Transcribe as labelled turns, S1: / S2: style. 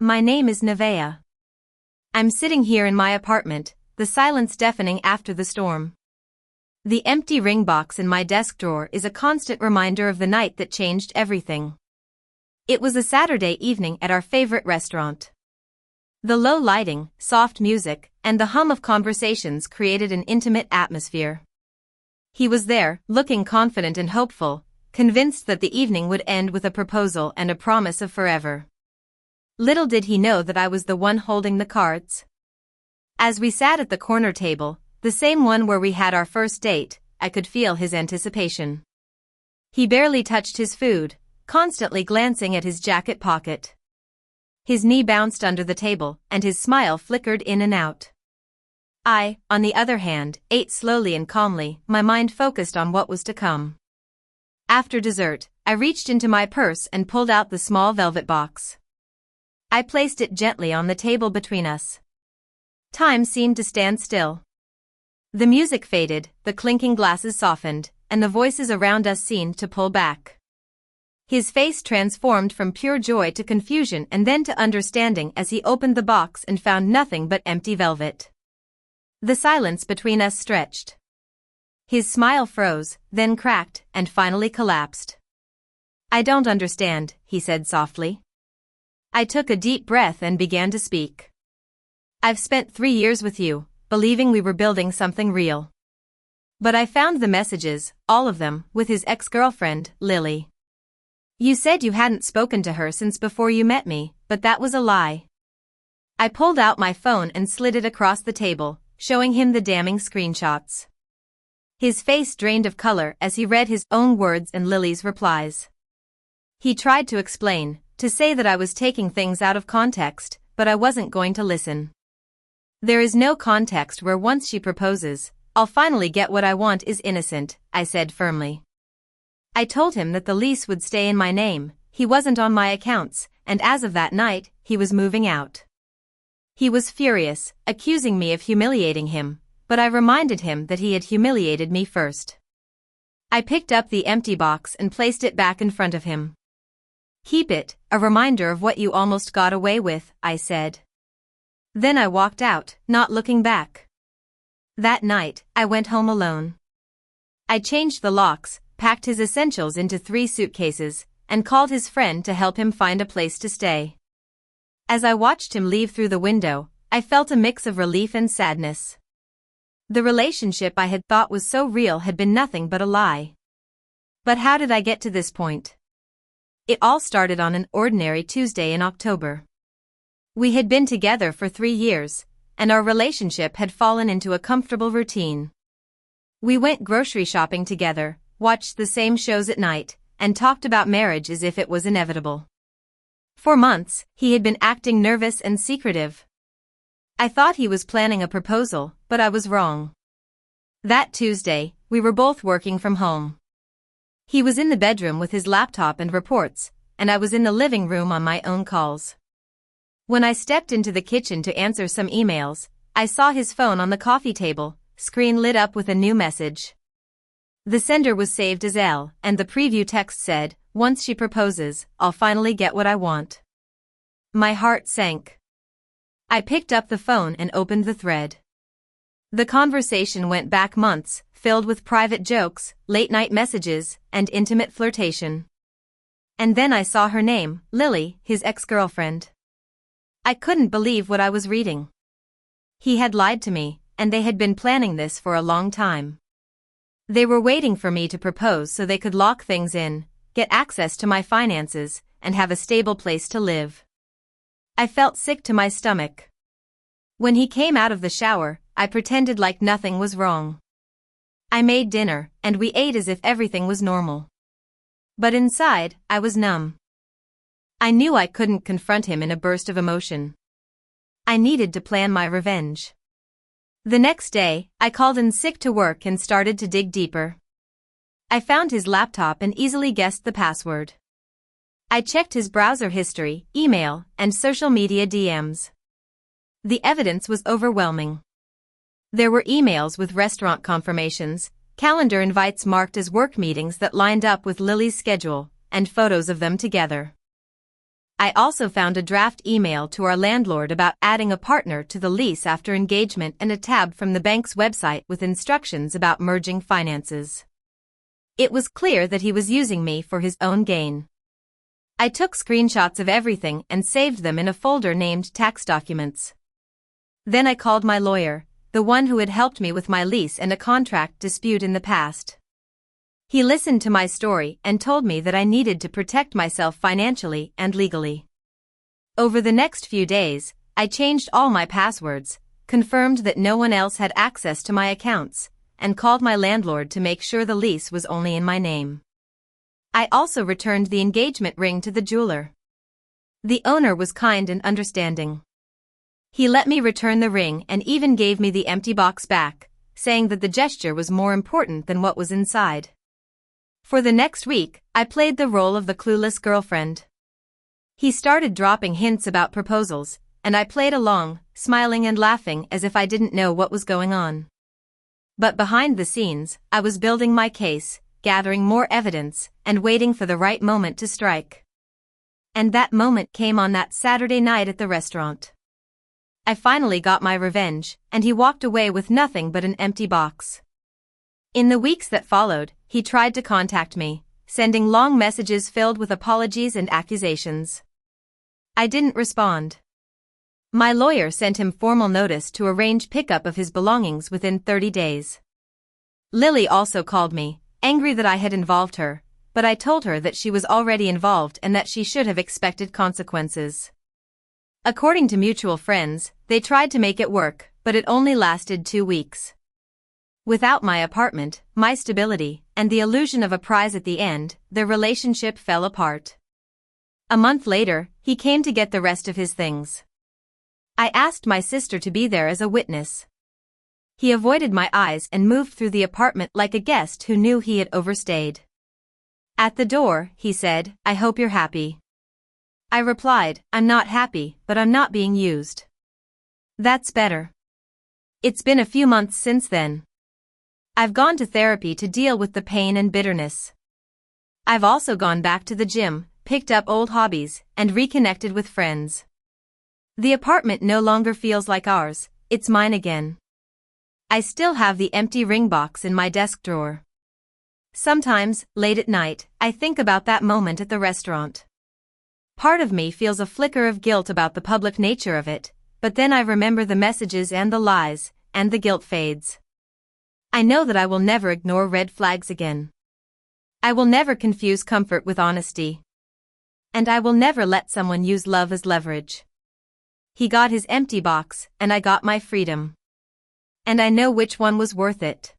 S1: My name is Nevaeh. I'm sitting here in my apartment, the silence deafening after the storm. The empty ring box in my desk drawer is a constant reminder of the night that changed everything. It was a Saturday evening at our favorite restaurant. The low lighting, soft music, and the hum of conversations created an intimate atmosphere. He was there, looking confident and hopeful, convinced that the evening would end with a proposal and a promise of forever. Little did he know that I was the one holding the cards. As we sat at the corner table, the same one where we had our first date, I could feel his anticipation. He barely touched his food, constantly glancing at his jacket pocket. His knee bounced under the table, and his smile flickered in and out. I, on the other hand, ate slowly and calmly, my mind focused on what was to come. After dessert, I reached into my purse and pulled out the small velvet box. I placed it gently on the table between us. Time seemed to stand still. The music faded, the clinking glasses softened, and the voices around us seemed to pull back. His face transformed from pure joy to confusion and then to understanding as he opened the box and found nothing but empty velvet. The silence between us stretched. His smile froze, then cracked, and finally collapsed. "I don't understand," he said softly. I took a deep breath and began to speak. "I've spent 3 years with you, believing we were building something real. But I found the messages, all of them, with his ex-girlfriend, Lily. You said you hadn't spoken to her since before you met me, but that was a lie." I pulled out my phone and slid it across the table, showing him the damning screenshots. His face drained of color as he read his own words and Lily's replies. He tried to explain, to say that I was taking things out of context, but I wasn't going to listen. "There is no context where once she proposes, I'll finally get what I want is innocent," I said firmly. I told him that the lease would stay in my name, he wasn't on my accounts, and as of that night, he was moving out. He was furious, accusing me of humiliating him, but I reminded him that he had humiliated me first. I picked up the empty box and placed it back in front of him. "Keep it, a reminder of what you almost got away with," I said. Then I walked out, not looking back. That night, I went home alone. I changed the locks, packed his essentials into 3 suitcases, and called his friend to help him find a place to stay. As I watched him leave through the window, I felt a mix of relief and sadness. The relationship I had thought was so real had been nothing but a lie. But how did I get to this point? It all started on an ordinary Tuesday in October. We had been together for 3 years, and our relationship had fallen into a comfortable routine. We went grocery shopping together, watched the same shows at night, and talked about marriage as if it was inevitable. For months, he had been acting nervous and secretive. I thought he was planning a proposal, but I was wrong. That Tuesday, we were both working from home. He was in the bedroom with his laptop and reports, and I was in the living room on my own calls. When I stepped into the kitchen to answer some emails, I saw his phone on the coffee table, screen lit up with a new message. The sender was saved as L, and the preview text said, "Once she proposes, I'll finally get what I want." My heart sank. I picked up the phone and opened the thread. The conversation went back months, filled with private jokes, late-night messages, and intimate flirtation. And then I saw her name, Lily, his ex-girlfriend. I couldn't believe what I was reading. He had lied to me, and they had been planning this for a long time. They were waiting for me to propose so they could lock things in, get access to my finances, and have a stable place to live. I felt sick to my stomach. When he came out of the shower, I pretended like nothing was wrong. I made dinner, and we ate as if everything was normal. But inside, I was numb. I knew I couldn't confront him in a burst of emotion. I needed to plan my revenge. The next day, I called in sick to work and started to dig deeper. I found his laptop and easily guessed the password. I checked his browser history, email, and social media DMs. The evidence was overwhelming. There were emails with restaurant confirmations, calendar invites marked as work meetings that lined up with Lily's schedule, and photos of them together. I also found a draft email to our landlord about adding a partner to the lease after engagement and a tab from the bank's website with instructions about merging finances. It was clear that he was using me for his own gain. I took screenshots of everything and saved them in a folder named Tax Documents. Then I called my lawyer, the one who had helped me with my lease and a contract dispute in the past. He listened to my story and told me that I needed to protect myself financially and legally. Over the next few days, I changed all my passwords, confirmed that no one else had access to my accounts, and called my landlord to make sure the lease was only in my name. I also returned the engagement ring to the jeweler. The owner was kind and understanding. He let me return the ring and even gave me the empty box back, saying that the gesture was more important than what was inside. For the next week, I played the role of the clueless girlfriend. He started dropping hints about proposals, and I played along, smiling and laughing as if I didn't know what was going on. But behind the scenes, I was building my case, gathering more evidence, and waiting for the right moment to strike. And that moment came on that Saturday night at the restaurant. I finally got my revenge, and he walked away with nothing but an empty box. In the weeks that followed, he tried to contact me, sending long messages filled with apologies and accusations. I didn't respond. My lawyer sent him formal notice to arrange pickup of his belongings within 30 days. Lily also called me, angry that I had involved her, but I told her that she was already involved and that she should have expected consequences. According to mutual friends, they tried to make it work, but it only lasted 2 weeks. Without my apartment, my stability, and the illusion of a prize at the end, their relationship fell apart. A month later, he came to get the rest of his things. I asked my sister to be there as a witness. He avoided my eyes and moved through the apartment like a guest who knew he had overstayed. At the door, he said, "I hope you're happy." I replied, "I'm not happy, but I'm not being used." That's better. It's been a few months since then. I've gone to therapy to deal with the pain and bitterness. I've also gone back to the gym, picked up old hobbies, and reconnected with friends. The apartment no longer feels like ours, it's mine again. I still have the empty ring box in my desk drawer. Sometimes, late at night, I think about that moment at the restaurant. Part of me feels a flicker of guilt about the public nature of it, but then I remember the messages and the lies, and the guilt fades. I know that I will never ignore red flags again. I will never confuse comfort with honesty. And I will never let someone use love as leverage. He got his empty box, and I got my freedom. And I know which one was worth it.